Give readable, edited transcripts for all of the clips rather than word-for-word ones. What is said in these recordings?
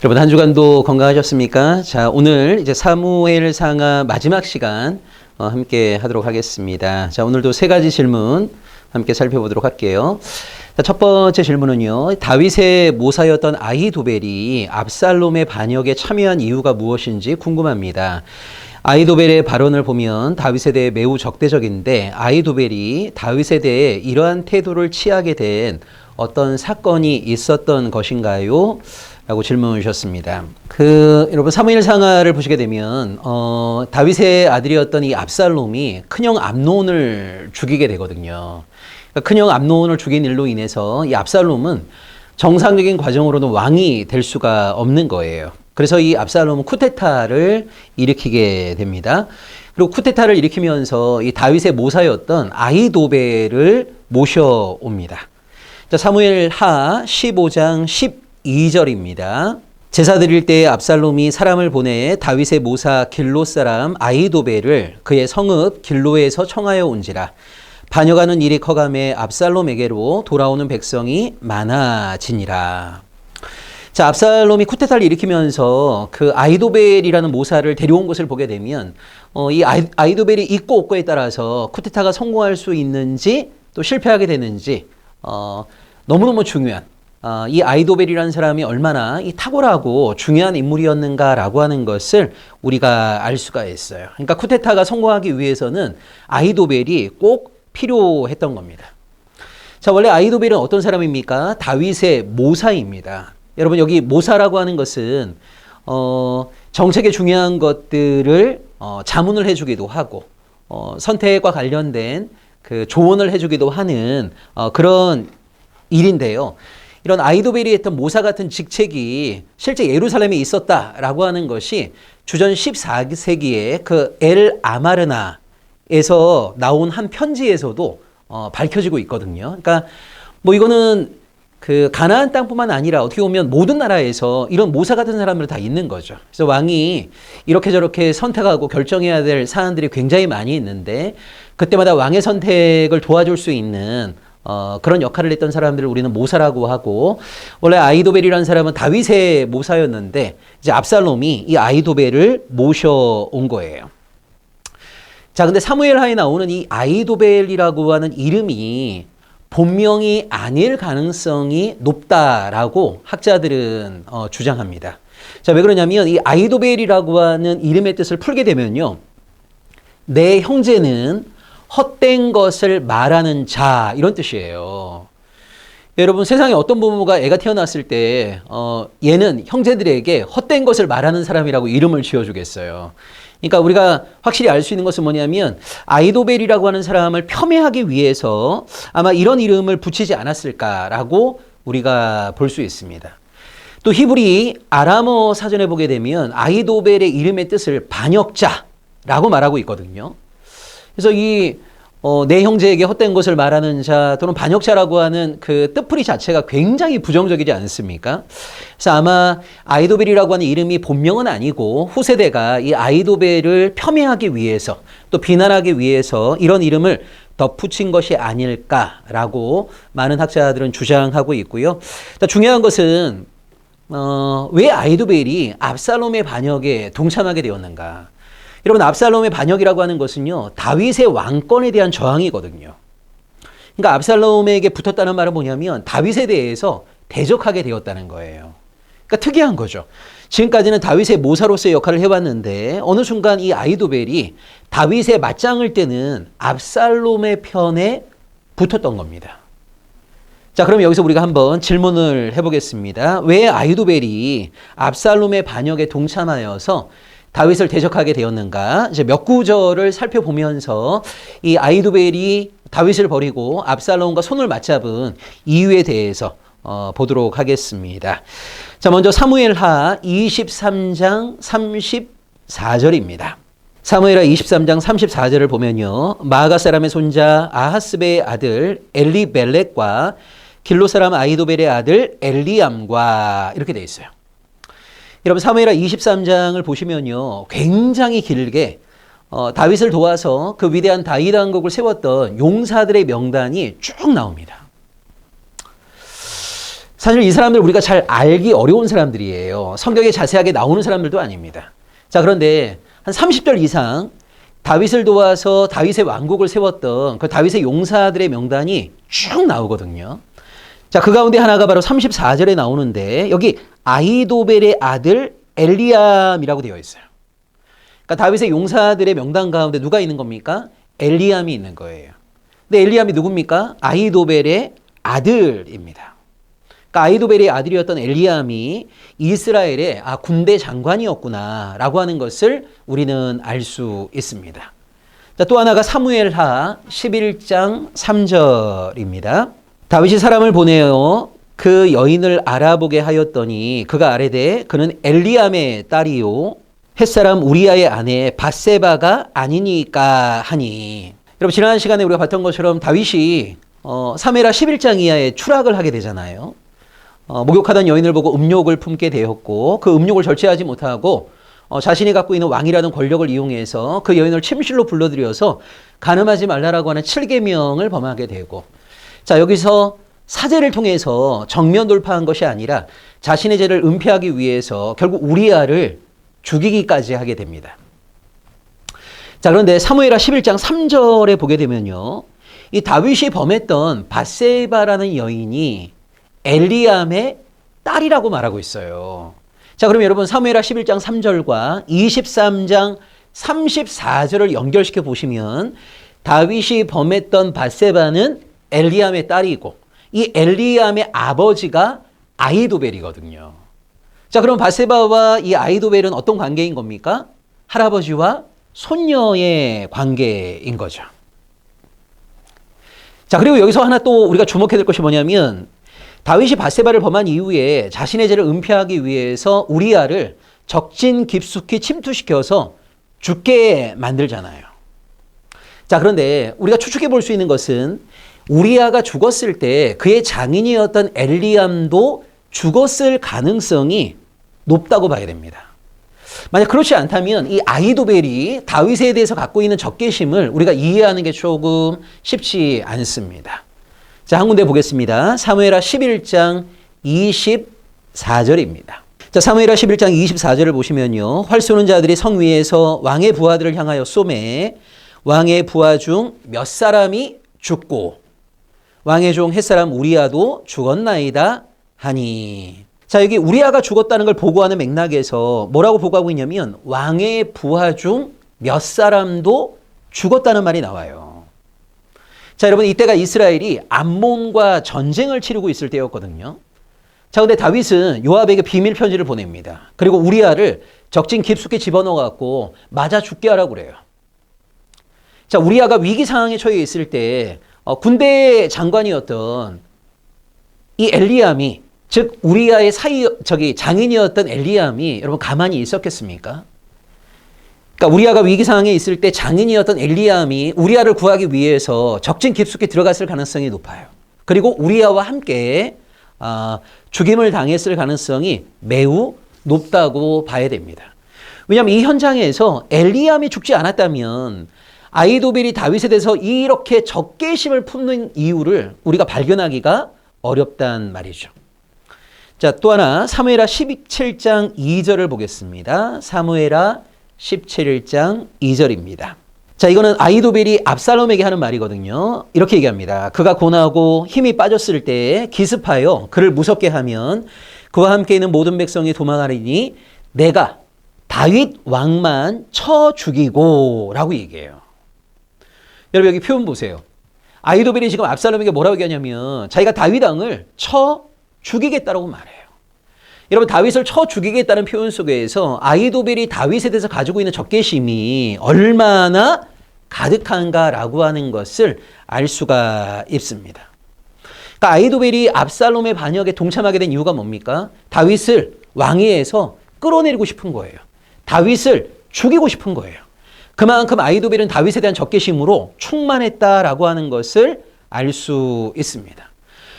여러분 한 주간도 건강하셨습니까? 자, 오늘 이제 사무엘상하 마지막 시간 함께 하도록 하겠습니다. 자, 오늘도 세 가지 질문 함께 살펴보도록 할게요. 자, 첫 번째 질문은요. 다윗의 모사였던 아히도벨이 압살롬의 반역에 참여한 이유가 무엇인지 궁금합니다. 아히도벨의 발언을 보면 다윗에 대해 매우 적대적인데 아히도벨이 다윗에 대해 이러한 태도를 취하게 된 어떤 사건이 있었던 것인가요? 라고 질문을 주셨습니다. 여러분 사무엘상하를 보시게 되면 다윗의 아들이었던 이 압살롬이 큰형 암논을 죽이게 되거든요. 그러니까 큰형 암논을 죽인 일로 인해서 이 압살롬은 정상적인 과정으로는 왕이 될 수가 없는 거예요. 그래서 이 압살롬은 쿠데타를 일으키게 됩니다. 그리고 쿠데타를 일으키면서 이 다윗의 모사였던 아히도벨을 모셔옵니다. 자, 사무엘하 15장 12절입니다. 제사 드릴 때에 압살롬이 사람을 보내 다윗의 모사 길로 사람 아히도벨을 그의 성읍 길로에서 청하여 온지라. 반역하는 일이 커감해 압살롬에게로 돌아오는 백성이 많아지니라. 자, 압살롬이 쿠데타를 일으키면서 그 아히도벨이라는 모사를 데려온 것을 보게 되면 이 아히도벨이 있고 없고에 따라서 쿠데타가 성공할 수 있는지 또 실패하게 되는지 너무너무 중요한 이 아히도벨이라는 사람이 얼마나 이 탁월하고 중요한 인물이었는가라고 하는 것을 우리가 알 수가 있어요. 그러니까 쿠데타가 성공하기 위해서는 아히도벨이 꼭 필요했던 겁니다. 자, 원래 아히도벨은 어떤 사람입니까? 다윗의 모사입니다. 여러분 여기 모사라고 하는 것은 정책에 중요한 것들을 자문을 해주기도 하고 선택과 관련된 그 조언을 해주기도 하는 그런 일인데요. 이런 아히도벨이 했던 모사 같은 직책이 실제 예루살렘에 있었다라고 하는 것이 주전 14세기에 그 엘 아마르나에서 나온 한 편지에서도 밝혀지고 있거든요. 그러니까 뭐 이거는 그 가나안 땅뿐만 아니라 어떻게 보면 모든 나라에서 이런 모사 같은 사람들 다 있는 거죠. 그래서 왕이 이렇게 저렇게 선택하고 결정해야 될 사안들이 굉장히 많이 있는데 그때마다 왕의 선택을 도와줄 수 있는 그런 역할을 했던 사람들을 우리는 모사라고 하고, 원래 아히도벨이라는 사람은 다윗의 모사였는데 이제 압살롬이 이 아히도벨을 모셔온 거예요. 자, 근데 사무엘하에 나오는 이 아히도벨이라고 하는 이름이 본명이 아닐 가능성이 높다라고 학자들은 주장합니다. 자, 왜 그러냐면 이 아히도벨이라고 하는 이름의 뜻을 풀게 되면요, 내 형제는 헛된 것을 말하는 자, 이런 뜻이에요. 여러분 세상에 어떤 부모가 애가 태어났을 때 얘는 형제들에게 헛된 것을 말하는 사람이라고 이름을 지어주겠어요. 그러니까 우리가 확실히 알 수 있는 것은 뭐냐면 아히도벨이라고 하는 사람을 폄훼하기 위해서 아마 이런 이름을 붙이지 않았을까라고 우리가 볼 수 있습니다. 또 히브리 아람어 사전에 보게 되면 아히도벨의 이름의 뜻을 반역자라고 말하고 있거든요. 그래서 내 형제에게 헛된 것을 말하는 자 또는 반역자라고 하는 그 뜻풀이 자체가 굉장히 부정적이지 않습니까? 그래서 아마 아히도벨이라고 하는 이름이 본명은 아니고 후세대가 이 아히도벨을 폄훼하기 위해서 또 비난하기 위해서 이런 이름을 덧붙인 것이 아닐까라고 많은 학자들은 주장하고 있고요. 중요한 것은 왜 아히도벨이 압살롬의 반역에 동참하게 되었는가? 여러분 압살롬의 반역이라고 하는 것은요, 다윗의 왕권에 대한 저항이거든요. 그러니까 압살롬에게 붙었다는 말은 뭐냐면 다윗에 대해서 대적하게 되었다는 거예요. 그러니까 특이한 거죠. 지금까지는 다윗의 모사로서의 역할을 해왔는데 어느 순간 이 아히도벨이 다윗의 맞짱을 뜨는 압살롬의 편에 붙었던 겁니다. 자, 그럼 여기서 우리가 한번 질문을 해보겠습니다. 왜 아히도벨이 압살롬의 반역에 동참하여서 다윗을 대적하게 되었는가? 이제 몇 구절을 살펴보면서 이 아히도벨이 다윗을 버리고 압살롬과 손을 맞잡은 이유에 대해서 보도록 하겠습니다. 자, 먼저 사무엘하 23장 34절입니다. 사무엘하 23장 34절을 보면요, 마아가 사람의 손자 아하스베의 아들 엘리멜렉과 길로 사람 아히도벨의 아들 엘리암과 이렇게 되어 있어요. 여러분 사무엘하 23장을 보시면요, 굉장히 길게 다윗을 도와서 그 위대한 다윗 왕국을 세웠던 용사들의 명단이 쭉 나옵니다. 사실 이 사람들 우리가 잘 알기 어려운 사람들이에요. 성경에 자세하게 나오는 사람들도 아닙니다. 자, 그런데 한 30절 이상 다윗을 도와서 다윗의 왕국을 세웠던 그 다윗의 용사들의 명단이 쭉 나오거든요. 자, 그 가운데 하나가 바로 34절에 나오는데 여기 아히도벨의 아들 엘리암이라고 되어 있어요. 그러니까 다윗의 용사들의 명단 가운데 누가 있는 겁니까? 엘리암이 있는 거예요. 근데 엘리암이 누굽니까? 아히도벨의 아들입니다. 그러니까 아히도벨의 아들이었던 엘리암이 이스라엘의 군대 장관이었구나라고 하는 것을 우리는 알 수 있습니다. 자, 또 하나가 사무엘하 11장 3절입니다. 다윗이 사람을 보내어 그 여인을 알아보게 하였더니 그가 아뢰되 그는 엘리암의 딸이요 햇사람 우리아의 아내 밧세바가 아니니까 하니. 여러분, 지난 시간에 우리가 봤던 것처럼 다윗이 사무엘하 11장 이하에 추락을 하게 되잖아요. 목욕하던 여인을 보고 음욕을 품게 되었고 그 음욕을 절제하지 못하고 자신이 갖고 있는 왕이라는 권력을 이용해서 그 여인을 침실로 불러들여서 간음하지 말라라고 하는 7계명을 범하게 되고, 자, 여기서 사제를 통해서 정면 돌파한 것이 아니라 자신의 죄를 은폐하기 위해서 결국 우리아를 죽이기까지 하게 됩니다. 자, 그런데 사무엘하 11장 3절에 보게 되면요, 이 다윗이 범했던 밧세바라는 여인이 엘리암의 딸이라고 말하고 있어요. 자, 그럼 여러분 사무엘하 11장 3절과 23장 34절을 연결시켜 보시면 다윗이 범했던 밧세바는 엘리암의 딸이고 이 엘리암의 아버지가 아히도벨이거든요. 자, 그럼 밧세바와 이 아히도벨은 어떤 관계인 겁니까? 할아버지와 손녀의 관계인 거죠. 자, 그리고 여기서 하나 또 우리가 주목해야 될 것이 뭐냐면 다윗이 밧세바를 범한 이후에 자신의 죄를 은폐하기 위해서 우리아를 적진 깊숙이 침투시켜서 죽게 만들잖아요. 자, 그런데 우리가 추측해 볼 수 있는 것은 우리아가 죽었을 때 그의 장인이었던 엘리암도 죽었을 가능성이 높다고 봐야 됩니다. 만약 그렇지 않다면 이 아히도벨이 다윗에 대해서 갖고 있는 적개심을 우리가 이해하는 게 조금 쉽지 않습니다. 자, 한 군데 보겠습니다. 사무엘하 11장 24절입니다. 자, 사무엘하 11장 24절을 보시면요, 활 쏘는 자들이 성 위에서 왕의 부하들을 향하여 쏘매 왕의 부하 중 몇 사람이 죽고 왕의 종 햇사람 우리아도 죽었나이다 하니. 자, 여기 우리아가 죽었다는 걸 보고하는 맥락에서 뭐라고 보고하고 있냐면 왕의 부하 중 몇 사람도 죽었다는 말이 나와요. 자, 여러분, 이때가 이스라엘이 암몬과 전쟁을 치르고 있을 때였거든요. 자, 근데 다윗은 요압에게 비밀 편지를 보냅니다. 그리고 우리아를 적진 깊숙이 집어넣어 갖고 맞아 죽게 하라고 그래요. 자, 우리아가 위기 상황에 처해 있을 때 군대 장관이었던 이 엘리암이, 즉 우리아의 장인이었던 엘리암이 여러분 가만히 있었겠습니까? 그러니까 우리아가 위기 상황에 있을 때 장인이었던 엘리암이 우리아를 구하기 위해서 적진 깊숙이 들어갔을 가능성이 높아요. 그리고 우리아와 함께 죽임을 당했을 가능성이 매우 높다고 봐야 됩니다. 왜냐하면 이 현장에서 엘리암이 죽지 않았다면 아히도벨이 다윗에 대해서 이렇게 적개심을 품는 이유를 우리가 발견하기가 어렵단 말이죠. 자, 또 하나 사무엘하 17장 2절을 보겠습니다. 사무엘하 17장 2절입니다. 자, 이거는 아히도벨이 압살롬에게 하는 말이거든요. 이렇게 얘기합니다. 그가 고나고 힘이 빠졌을 때 기습하여 그를 무섭게 하면 그와 함께 있는 모든 백성이 도망하리니 내가 다윗 왕만 쳐 죽이고 라고 얘기해요. 여러분, 여기 표현 보세요. 아히도벨이 지금 압살롬에게 뭐라고 얘기하냐면 자기가 다윗 왕을 쳐 죽이겠다라고 말해요. 여러분, 다윗을 쳐 죽이겠다는 표현 속에서 아히도벨이 다윗에 대해서 가지고 있는 적개심이 얼마나 가득한가라고 하는 것을 알 수가 있습니다. 그러니까 아히도벨이 압살롬의 반역에 동참하게 된 이유가 뭡니까? 다윗을 왕위에서 끌어내리고 싶은 거예요. 다윗을 죽이고 싶은 거예요. 그만큼 아히도벨은 다윗에 대한 적개심으로 충만했다라고 하는 것을 알 수 있습니다.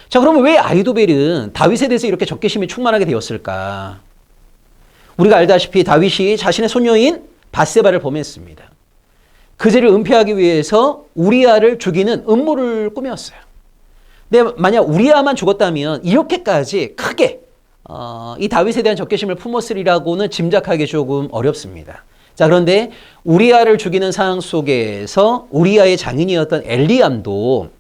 자, 그러면 왜 아히도벨은 다윗에 대해서 이렇게 적개심이 충만하게 되었을까? 우리가 알다시피 다윗이 자신의 손녀인 밧세바를 범했습니다. 그 죄를 은폐하기 위해서 우리아를 죽이는 음모를 꾸몄어요. 근데 만약 우리야만 죽었다면 이렇게까지 크게 이 다윗에 대한 적개심을 품었으리라고는 짐작하기 조금 어렵습니다. 자, 그런데 우리야를 죽이는 상황 속에서 우리야의 장인이었던 엘리암도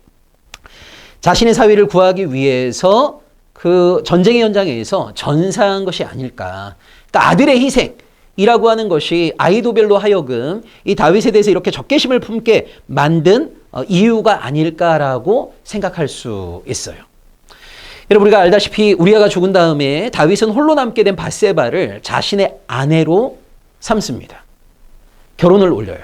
자신의 사위를 구하기 위해서 그 전쟁의 현장에서 전사한 것이 아닐까. 그러니까 아들의 희생이라고 하는 것이 아히도벨로 하여금 이 다윗에 대해서 이렇게 적개심을 품게 만든 이유가 아닐까라고 생각할 수 있어요. 여러분, 우리가 알다시피 우리아가 죽은 다음에 다윗은 홀로 남게 된 밧세바를 자신의 아내로 삼습니다. 결혼을 올려요.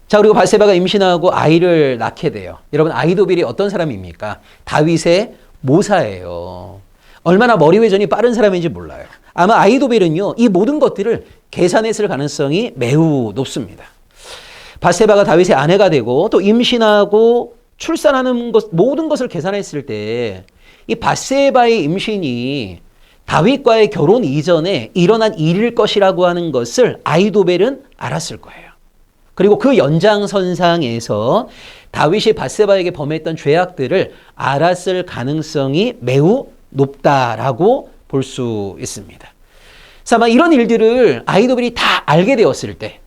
자, 그리고 밧세바가 임신하고 아이를 낳게 돼요. 여러분, 아히도벨이 어떤 사람입니까? 다윗의 모사예요. 얼마나 머리 회전이 빠른 사람인지 몰라요. 아마 아히도벨은요, 이 모든 것들을 계산했을 가능성이 매우 높습니다. 밧세바가 다윗의 아내가 되고 또 임신하고 출산하는 것, 모든 것을 계산했을 때 이 밧세바의 임신이 다윗과의 결혼 이전에 일어난 일일 것이라고 하는 것을 아히도벨은 알았을 거예요. 그리고 그 연장선상에서 다윗이 밧세바에게 범했던 죄악들을 알았을 가능성이 매우 높다라고 볼 수 있습니다. 그래서 아마 이런 일들을 아히도벨이 다 알게 되었을 때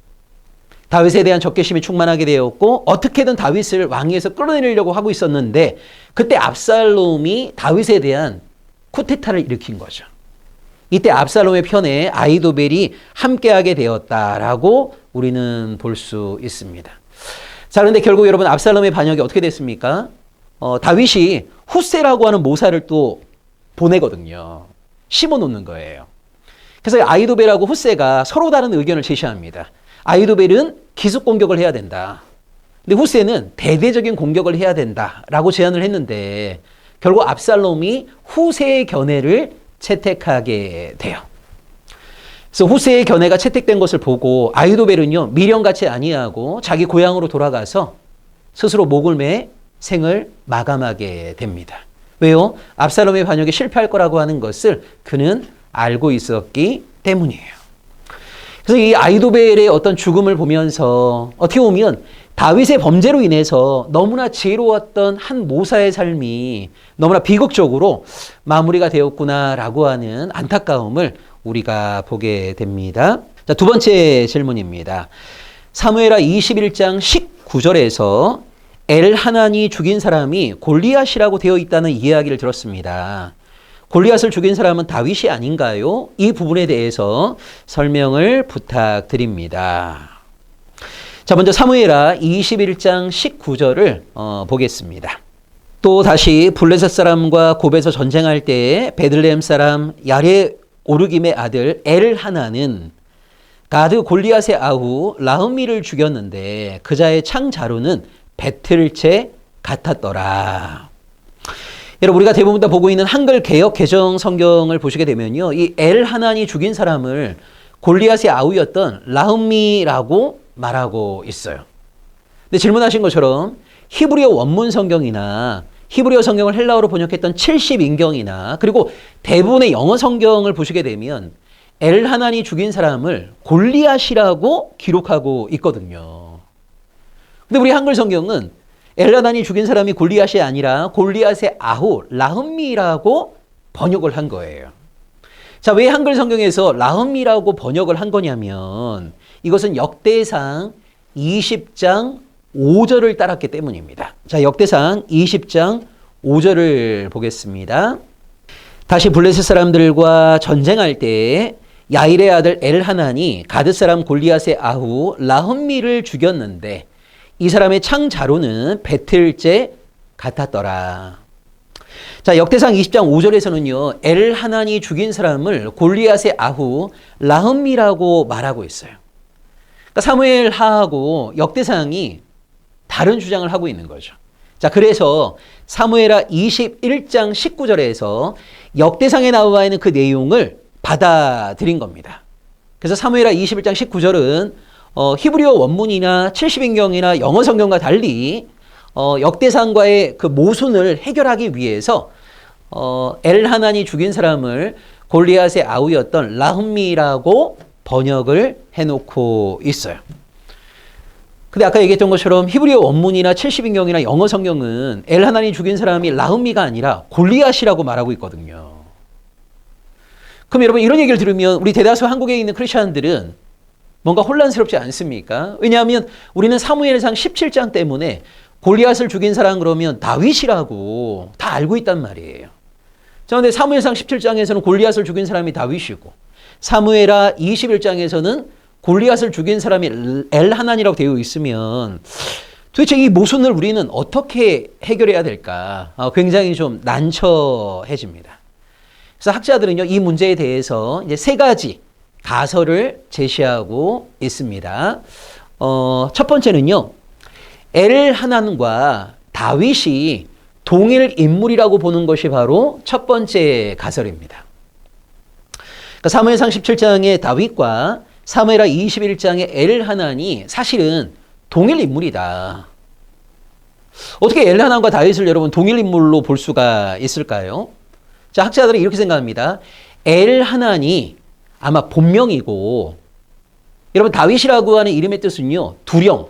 다윗에 대한 적개심이 충만하게 되었고 어떻게든 다윗을 왕위에서 끌어내리려고 하고 있었는데 그때 압살롬이 다윗에 대한 쿠데타를 일으킨 거죠. 이때 압살롬의 편에 아히도벨이 함께하게 되었다라고 우리는 볼 수 있습니다. 자, 그런데 결국 여러분 압살롬의 반역이 어떻게 됐습니까? 다윗이 후세라고 하는 모사를 또 보내거든요. 심어놓는 거예요. 그래서 아히도벨하고 후세가 서로 다른 의견을 제시합니다. 아히도벨은 기습 공격을 해야 된다. 근데 후세는 대대적인 공격을 해야 된다라고 제안을 했는데 결국 압살롬이 후세의 견해를 채택하게 돼요. 그래서 후세의 견해가 채택된 것을 보고 아히도벨은요, 미련같이 아니하고 자기 고향으로 돌아가서 스스로 목을 매 생을 마감하게 됩니다. 왜요? 압살롬의 반역에 실패할 거라고 하는 것을 그는 알고 있었기 때문이에요. 그래서 이 아히도벨의 어떤 죽음을 보면서 어떻게 보면 다윗의 범죄로 인해서 너무나 지혜로웠던 한 모사의 삶이 너무나 비극적으로 마무리가 되었구나라고 하는 안타까움을 우리가 보게 됩니다. 자, 두 번째 질문입니다. 사무엘하 21장 19절에서 엘하난이 죽인 사람이 골리앗이라고 되어 있다는 이야기를 들었습니다. 골리앗을 죽인 사람은 다윗이 아닌가요? 이 부분에 대해서 설명을 부탁드립니다. 자, 먼저 사무엘하 21장 19절을 보겠습니다. 또 다시 블레셋 사람과 곱에서 전쟁할 때에 베들레헴 사람 야레 오르김의 아들 엘하나는 가드 골리앗의 아후 라흐미를 죽였는데 그자의 창자루는 배틀채 같았더라. 여러분, 우리가 대부분 다 보고 있는 한글 개역 개정 성경을 보시게 되면요, 이 엘하난이 죽인 사람을 골리앗의 아우였던 라흐미라고 말하고 있어요. 근데 질문하신 것처럼 히브리어 원문 성경이나 히브리어 성경을 헬라어로 번역했던 70인경이나 그리고 대부분의 영어 성경을 보시게 되면 엘하난이 죽인 사람을 골리앗이라고 기록하고 있거든요. 근데 우리 한글 성경은 엘하난이 죽인 사람이 골리앗이 아니라 골리앗의 아후 라흐미라고 번역을 한 거예요. 자, 왜 한글 성경에서 라흐미라고 번역을 한 거냐면 이것은 역대상 20장 5절을 따랐기 때문입니다. 자, 역대상 20장 5절을 보겠습니다. 다시 블레셋 사람들과 전쟁할 때에 야일의 아들 엘하난이 가드 사람 골리앗의 아후 라흐미를 죽였는데 이 사람의 창자루는 배틀째 같았더라. 자, 역대상 20장 5절에서는요, 엘하난이 죽인 사람을 골리앗의 아후 라흐미라고 말하고 있어요. 그러니까 사무엘하하고 역대상이 다른 주장을 하고 있는 거죠. 자, 그래서 사무엘하 21장 19절에서 역대상에 나와 있는 그 내용을 받아들인 겁니다. 그래서 사무엘하 21장 19절은 히브리어 원문이나 70인경이나 영어 성경과 달리 역대상과의 그 모순을 해결하기 위해서 엘하난이 죽인 사람을 골리앗의 아우였던 라흐미라고 번역을 해놓고 있어요. 근데 아까 얘기했던 것처럼 히브리어 원문이나 70인경이나 영어 성경은 엘하난이 죽인 사람이 라음미가 아니라 골리앗이라고 말하고 있거든요. 그럼 여러분 이런 얘기를 들으면 우리 대다수 한국에 있는 크리스천들은 뭔가 혼란스럽지 않습니까? 왜냐하면 우리는 사무엘상 17장 때문에 골리앗을 죽인 사람 그러면 다윗이라고 다 알고 있단 말이에요. 자, 근데 사무엘상 17장에서는 골리앗을 죽인 사람이 다윗이고 사무엘하 21장에서는 골리앗을 죽인 사람이 엘하난이라고 되어 있으면 도대체 이 모순을 우리는 어떻게 해결해야 될까? 굉장히 좀 난처해집니다. 그래서 학자들은요, 이 문제에 대해서 이제 세 가지 가설을 제시하고 있습니다. 첫 번째는요, 엘하난과 다윗이 동일 인물이라고 보는 것이 바로 첫 번째 가설입니다. 그러니까 사무엘상 17장의 다윗과 사무엘하 21장의 엘하난이 사실은 동일 인물이다. 어떻게 엘하난과 다윗을 여러분 동일 인물로 볼 수가 있을까요? 자, 학자들은 이렇게 생각합니다. 엘하난이 아마 본명이고, 여러분 다윗이라고 하는 이름의 뜻은요, 두령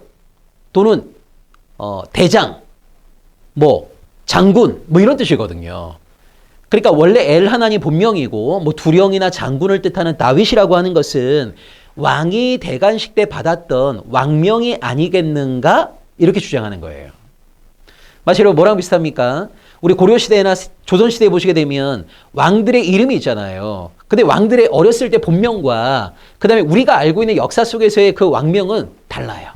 또는 대장, 장군 이런 뜻이거든요. 그러니까 원래 엘하난이 본명이고 두령이나 장군을 뜻하는 다윗이라고 하는 것은 왕이 대관식 때 받았던 왕명이 아니겠는가 이렇게 주장하는 거예요. 마치 여러분 뭐랑 비슷합니까? 우리 고려시대나 조선시대에 보시게 되면 왕들의 이름이 있잖아요. 근데 왕들의 어렸을 때 본명과 그 다음에 우리가 알고 있는 역사 속에서의 그 왕명은 달라요.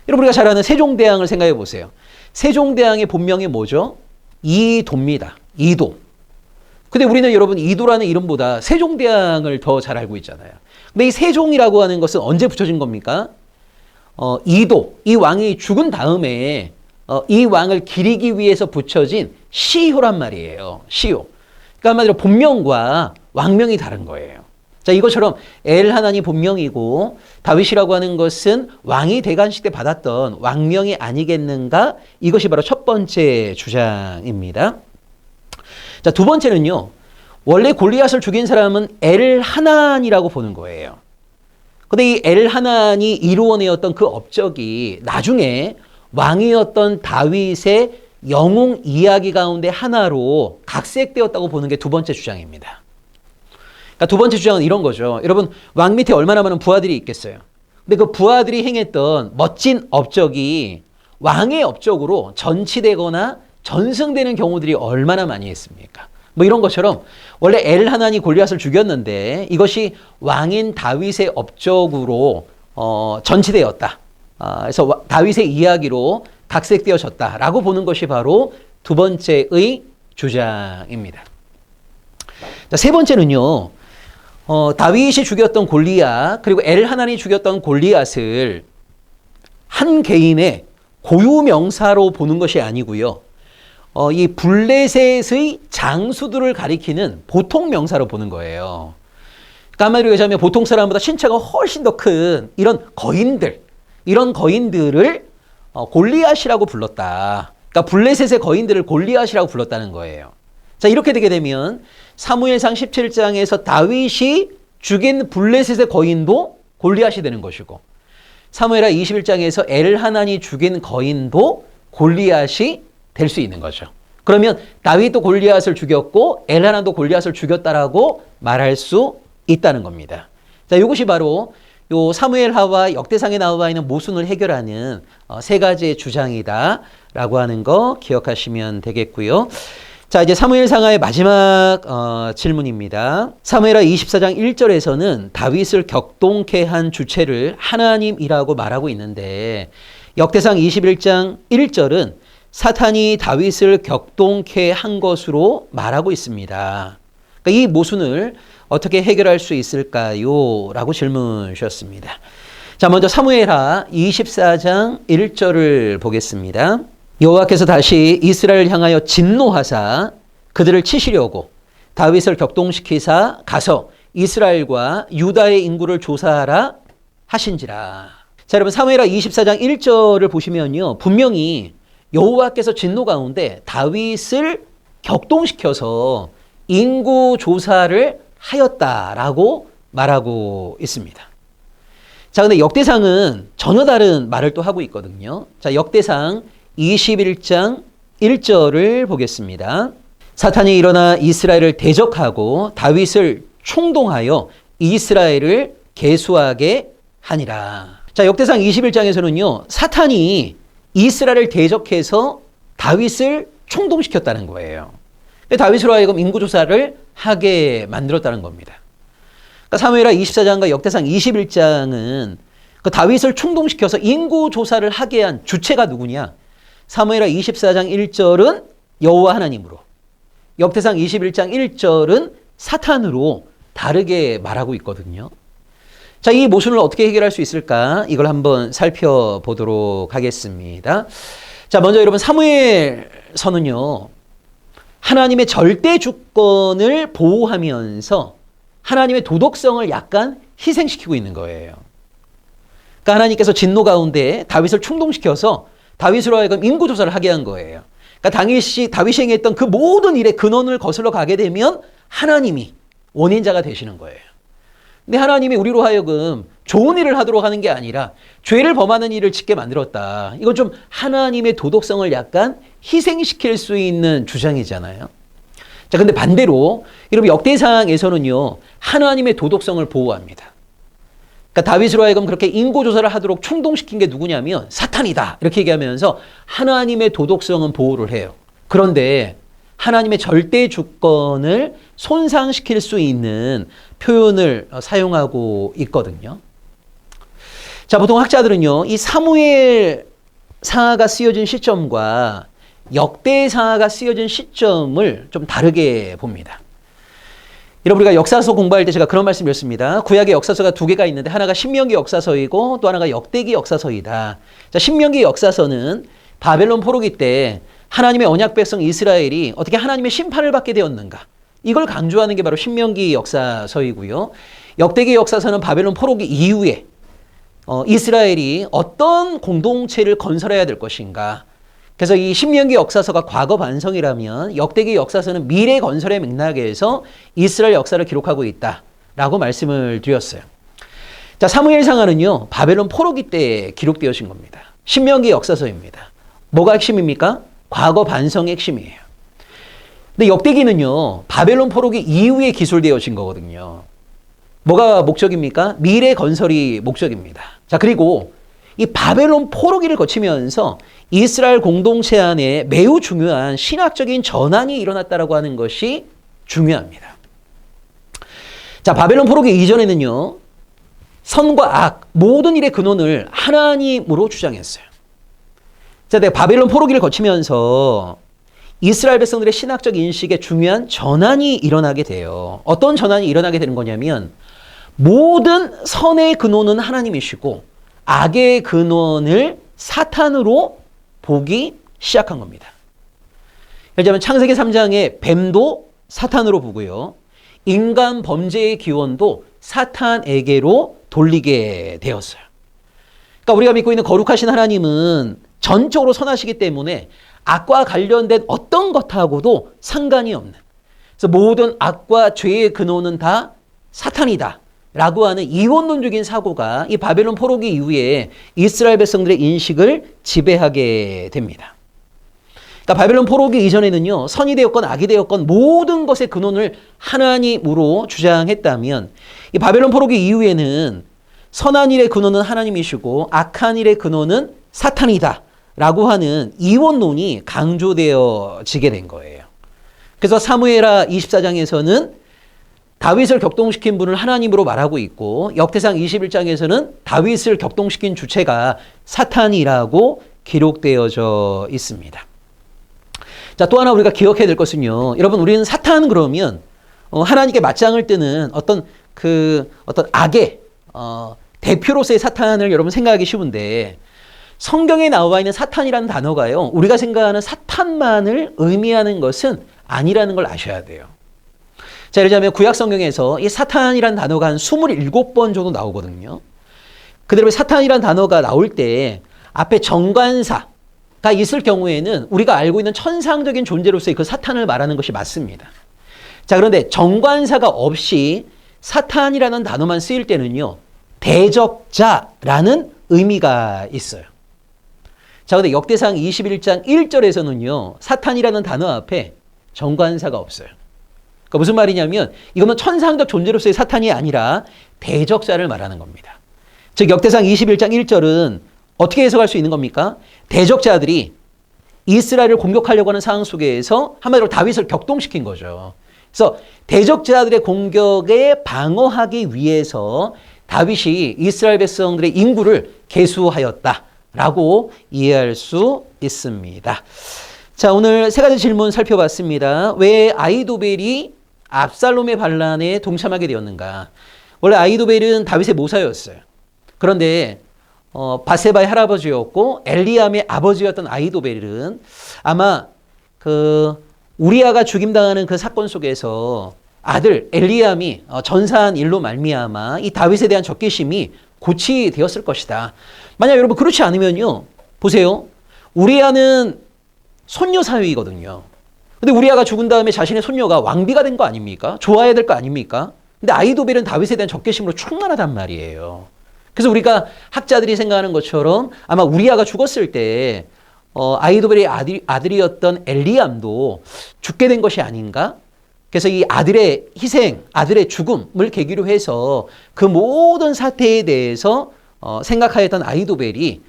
여러분 우리가 잘 아는 세종대왕을 생각해 보세요. 세종대왕의 본명이 뭐죠? 이도입니다. 이도. 근데 우리는 여러분 이도라는 이름보다 세종대왕을 더 잘 알고 있잖아요. 근데 이 세종이라고 하는 것은 언제 붙여진 겁니까? 이도, 이 왕이 죽은 다음에 이 왕을 기리기 위해서 붙여진 시효란 말이에요. 시효. 그러니까 한마디로 본명과 왕명이 다른 거예요. 자, 이것처럼 엘하난이 본명이고 다윗이라고 하는 것은 왕이 대관식 때 받았던 왕명이 아니겠는가? 이것이 바로 첫 번째 주장입니다. 자, 두 번째는요. 원래 골리앗을 죽인 사람은 엘하난이라고 보는 거예요. 근데 이 엘하난이 이루어내었던 그 업적이 나중에 왕이었던 다윗의 영웅 이야기 가운데 하나로 각색되었다고 보는 게 두 번째 주장입니다. 그러니까 두 번째 주장은 이런 거죠. 여러분, 왕 밑에 얼마나 많은 부하들이 있겠어요. 근데 그 부하들이 행했던 멋진 업적이 왕의 업적으로 전치되거나 전승되는 경우들이 얼마나 많이 있습니까? 이런 것처럼 원래 엘하난이 골리앗을 죽였는데 이것이 왕인 다윗의 업적으로 전치되었다. 그래서 다윗의 이야기로 각색되어졌다라고 보는 것이 바로 두 번째의 주장입니다. 자, 세 번째는요. 다윗이 죽였던 골리앗 그리고 엘하난이 죽였던 골리앗을 한 개인의 고유명사로 보는 것이 아니고요. 이 블레셋의 장수들을 가리키는 보통명사로 보는 거예요. 그러니까 한마디로 얘기하자면 보통 사람보다 신체가 훨씬 더 큰 이런 거인들을 골리앗이라고 불렀다. 그러니까 블레셋의 거인들을 골리앗이라고 불렀다는 거예요. 자, 이렇게 되게 되면 사무엘상 17장에서 다윗이 죽인 블레셋의 거인도 골리앗이 되는 것이고 사무엘하 21장에서 엘하난이 죽인 거인도 골리앗이 될 수 있는 거죠. 그러면 다윗도 골리앗을 죽였고 엘하난도 골리앗을 죽였다라고 말할 수 있다는 겁니다. 자, 이것이 바로 요 사무엘하와 역대상에 나와 있는 모순을 해결하는 세 가지의 주장이다라고 하는 거 기억하시면 되겠고요. 자, 이제 사무엘상하의 마지막 질문입니다. 사무엘하 24장 1절에서는 다윗을 격동케 한 주체를 하나님이라고 말하고 있는데 역대상 21장 1절은 사탄이 다윗을 격동케 한 것으로 말하고 있습니다. 그러니까 이 모순을 어떻게 해결할 수 있을까요? 라고 질문 주셨습니다. 자, 먼저 사무엘하 24장 1절을 보겠습니다. 여호와께서 다시 이스라엘을 향하여 진노하사 그들을 치시려고 다윗을 격동시키사 가서 이스라엘과 유다의 인구를 조사하라 하신지라. 자, 여러분 사무엘하 24장 1절을 보시면요. 분명히 여호와께서 진노 가운데 다윗을 격동시켜서 인구 조사를 하였다라고 말하고 있습니다. 자, 근데 역대상은 전혀 다른 말을 또 하고 있거든요. 자, 역대상 21장 1절을 보겠습니다. 사탄이 일어나 이스라엘을 대적하고 다윗을 총동하여 이스라엘을 계수하게 하니라. 자, 역대상 21장에서는요, 사탄이 이스라엘을 대적해서 다윗을 총동시켰다는 거예요. 다윗으로 하여금 인구조사를 하게 만들었다는 겁니다. 그러니까 사무엘하 24장과 역대상 21장은 그 다윗을 충동시켜서 인구조사를 하게 한 주체가 누구냐? 사무엘하 24장 1절은 여호와 하나님으로, 역대상 21장 1절은 사탄으로 다르게 말하고 있거든요. 자, 이 모순을 어떻게 해결할 수 있을까? 이걸 한번 살펴보도록 하겠습니다. 자, 먼저 여러분 사무엘서는요, 하나님의 절대 주권을 보호하면서 하나님의 도덕성을 약간 희생시키고 있는 거예요. 그러니까 하나님께서 진노 가운데 다윗을 충동시켜서 다윗으로 하여금 인구조사를 하게 한 거예요. 그러니까 다윗이 행했던 그 모든 일의 근원을 거슬러 가게 되면 하나님이 원인자가 되시는 거예요. 근데 하나님이 우리로 하여금 좋은 일을 하도록 하는 게 아니라 죄를 범하는 일을 짓게 만들었다. 이건 좀 하나님의 도덕성을 약간 희생시킬 수 있는 주장이잖아요. 자, 근데 반대로 여러분 역대상에서는요, 하나님의 도덕성을 보호합니다. 그러니까 다윗으로 하여금 그렇게 인구조사를 하도록 충동시킨 게 누구냐면 사탄이다. 이렇게 얘기하면서 하나님의 도덕성은 보호를 해요. 그런데 하나님의 절대 주권을 손상시킬 수 있는 표현을 사용하고 있거든요. 자, 보통 학자들은요, 이 사무엘 상하가 쓰여진 시점과 역대상하가 쓰여진 시점을 좀 다르게 봅니다. 여러분, 우리가 역사서 공부할 때 제가 그런 말씀 드렸습니다. 구약의 역사서가 두 개가 있는데 하나가 신명기 역사서이고 또 하나가 역대기 역사서이다. 자, 신명기 역사서는 바벨론 포로기 때 하나님의 언약 백성 이스라엘이 어떻게 하나님의 심판을 받게 되었는가, 이걸 강조하는 게 바로 신명기 역사서이고요. 역대기 역사서는 바벨론 포로기 이후에 이스라엘이 어떤 공동체를 건설해야 될 것인가. 그래서 이 신명기 역사서가 과거 반성이라면 역대기 역사서는 미래 건설의 맥락에서 이스라엘 역사를 기록하고 있다라고 말씀을 드렸어요. 자, 사무엘상하는요, 바벨론 포로기 때 기록되어진 겁니다. 신명기 역사서입니다. 뭐가 핵심입니까? 과거 반성의 핵심이에요. 근데 역대기는요, 바벨론 포로기 이후에 기술되어진 거거든요. 뭐가 목적입니까? 미래 건설이 목적입니다. 자, 그리고 이 바벨론 포로기를 거치면서 이스라엘 공동체 안에 매우 중요한 신학적인 전환이 일어났다라고 하는 것이 중요합니다. 자, 바벨론 포로기 이전에는요, 선과 악, 모든 일의 근원을 하나님으로 주장했어요. 자, 내가 바벨론 포로기를 거치면서 이스라엘 백성들의 신학적 인식에 중요한 전환이 일어나게 돼요. 어떤 전환이 일어나게 되는 거냐면 모든 선의 근원은 하나님이시고 악의 근원을 사탄으로 보기 시작한 겁니다. 예를 들면 창세기 3장의 뱀도 사탄으로 보고요, 인간 범죄의 기원도 사탄에게로 돌리게 되었어요. 그러니까 우리가 믿고 있는 거룩하신 하나님은 전적으로 선하시기 때문에 악과 관련된 어떤 것하고도 상관이 없는, 그래서 모든 악과 죄의 근원은 다 사탄이다 라고 하는 이원론적인 사고가 이 바벨론 포로기 이후에 이스라엘 백성들의 인식을 지배하게 됩니다. 그러니까 바벨론 포로기 이전에는요, 선이 되었건 악이 되었건 모든 것의 근원을 하나님으로 주장했다면 이 바벨론 포로기 이후에는 선한 일의 근원은 하나님이시고 악한 일의 근원은 사탄이다 라고 하는 이원론이 강조되어지게 된 거예요. 그래서 사무엘하 24장에서는 다윗을 격동시킨 분을 하나님으로 말하고 있고, 역대상 21장에서는 다윗을 격동시킨 주체가 사탄이라고 기록되어져 있습니다. 자, 또 하나 우리가 기억해야 될 것은요, 여러분, 우리는 사탄 그러면 하나님께 맞짱을 뜨는 어떤 악의 대표로서의 사탄을 여러분 생각하기 쉬운데, 성경에 나와 있는 사탄이라는 단어가요, 우리가 생각하는 사탄만을 의미하는 것은 아니라는 걸 아셔야 돼요. 자, 예를 들자면 구약 성경에서 이 사탄이라는 단어가 한 27번 정도 나오거든요. 그대로 사탄이라는 단어가 나올 때 앞에 정관사가 있을 경우에는 우리가 알고 있는 천상적인 존재로서의 그 사탄을 말하는 것이 맞습니다. 자, 그런데 정관사가 없이 사탄이라는 단어만 쓰일 때는요, 대적자라는 의미가 있어요. 자, 근데 역대상 21장 1절에서는요, 사탄이라는 단어 앞에 정관사가 없어요. 그러니까 무슨 말이냐면 이거는 천상적 존재로서의 사탄이 아니라 대적자를 말하는 겁니다. 즉 역대상 21장 1절은 어떻게 해석할 수 있는 겁니까? 대적자들이 이스라엘을 공격하려고 하는 상황 속에서 한마디로 다윗을 격동시킨 거죠. 그래서 대적자들의 공격에 방어하기 위해서 다윗이 이스라엘 백성들의 인구를 계수하였다라고 이해할 수 있습니다. 자, 오늘 세 가지 질문 살펴봤습니다. 왜 아히도벨이 압살롬의 반란에 동참하게 되었는가? 원래 아히도벨은 다윗의 모사였어요. 그런데 바세바의 할아버지였고 엘리암의 아버지였던 아히도벨은 아마 우리아가 죽임당하는 그 사건 속에서 아들 엘리암이 전사한 일로 말미암아 이 다윗에 대한 적개심이 고치되었을 것이다. 만약 여러분 그렇지 않으면요, 보세요. 우리아는 손녀 사위거든요. 근데 우리아가 죽은 다음에 자신의 손녀가 왕비가 된 거 아닙니까? 좋아야 될 거 아닙니까? 근데 아히도벨은 다윗에 대한 적개심으로 충만하단 말이에요. 그래서 우리가 학자들이 생각하는 것처럼 아마 우리아가 죽었을 때 아히도벨의 아들이었던 엘리암도 죽게 된 것이 아닌가? 그래서 이 아들의 희생, 아들의 죽음을 계기로 해서 그 모든 사태에 대해서 생각하였던 아히도벨이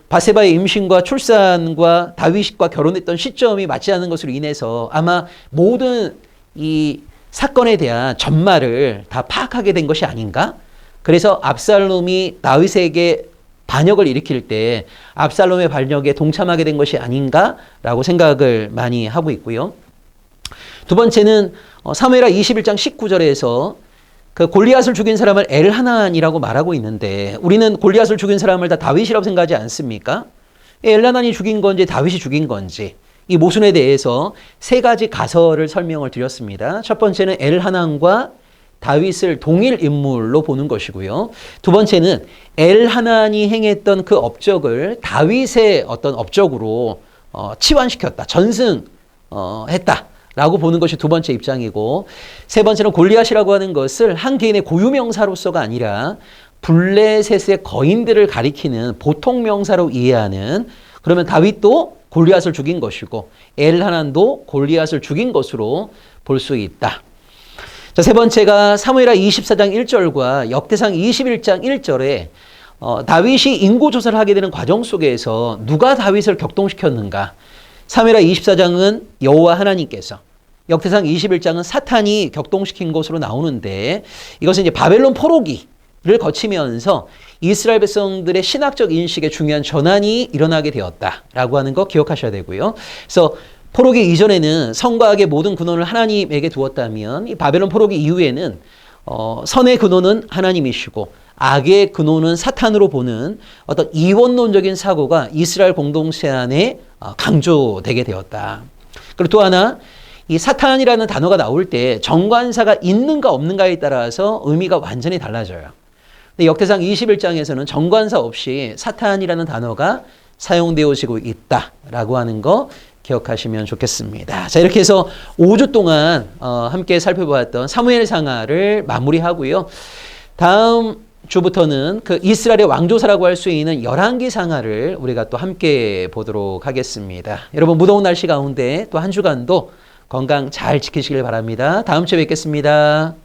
바세바의 임신과 출산과 다윗과 결혼했던 시점이 맞지 않는 것으로 인해서 아마 모든 이 사건에 대한 전말을 다 파악하게 된 것이 아닌가? 그래서 압살롬이 다윗에게 반역을 일으킬 때 압살롬의 반역에 동참하게 된 것이 아닌가라고 생각을 많이 하고 있고요. 두 번째는 사무엘하 21장 19절에서 그 골리앗을 죽인 사람을 엘하난이라고 말하고 있는데 우리는 골리앗을 죽인 사람을 다 다윗이라고 생각하지 않습니까? 엘하난이 죽인 건지 다윗이 죽인 건지 이 모순에 대해서 세 가지 가설을 설명을 드렸습니다. 첫 번째는 엘하난과 다윗을 동일 인물로 보는 것이고요. 두 번째는 엘하난이 행했던 그 업적을 다윗의 어떤 업적으로 치환시켰다, 전승했다 라고 보는 것이 두 번째 입장이고, 세 번째는 골리앗이라고 하는 것을 한 개인의 고유명사로서가 아니라 블레셋의 거인들을 가리키는 보통명사로 이해하는, 그러면 다윗도 골리앗을 죽인 것이고 엘하난도 골리앗을 죽인 것으로 볼 수 있다. 자, 세 번째가 사무엘하 24장 1절과 역대상 21장 1절에 다윗이 인구조사를 하게 되는 과정 속에서 누가 다윗을 격동시켰는가? 사무엘하 24장은 여호와 하나님께서, 역대상 21장은 사탄이 격동시킨 것으로 나오는데 이것은 이제 바벨론 포로기를 거치면서 이스라엘 백성들의 신학적 인식에 중요한 전환이 일어나게 되었다라고 하는 거 기억하셔야 되고요. 그래서 포로기 이전에는 선과 악의 모든 근원을 하나님에게 두었다면 이 바벨론 포로기 이후에는 선의 근원은 하나님이시고 악의 근원은 사탄으로 보는 어떤 이원론적인 사고가 이스라엘 공동체 안에 강조되게 되었다. 그리고 또 하나, 이 사탄이라는 단어가 나올 때 정관사가 있는가 없는가에 따라서 의미가 완전히 달라져요. 근데 역대상 21장에서는 정관사 없이 사탄이라는 단어가 사용되어지고 있다라고 하는 거 기억하시면 좋겠습니다. 자, 이렇게 해서 5주 동안 함께 살펴보았던 사무엘상하를 마무리하고요. 다음 주부터는 그 이스라엘의 왕조사라고 할 수 있는 열왕기상하를 우리가 또 함께 보도록 하겠습니다. 여러분 무더운 날씨 가운데 또 한 주간도 건강 잘 지키시길 바랍니다. 다음 주에 뵙겠습니다.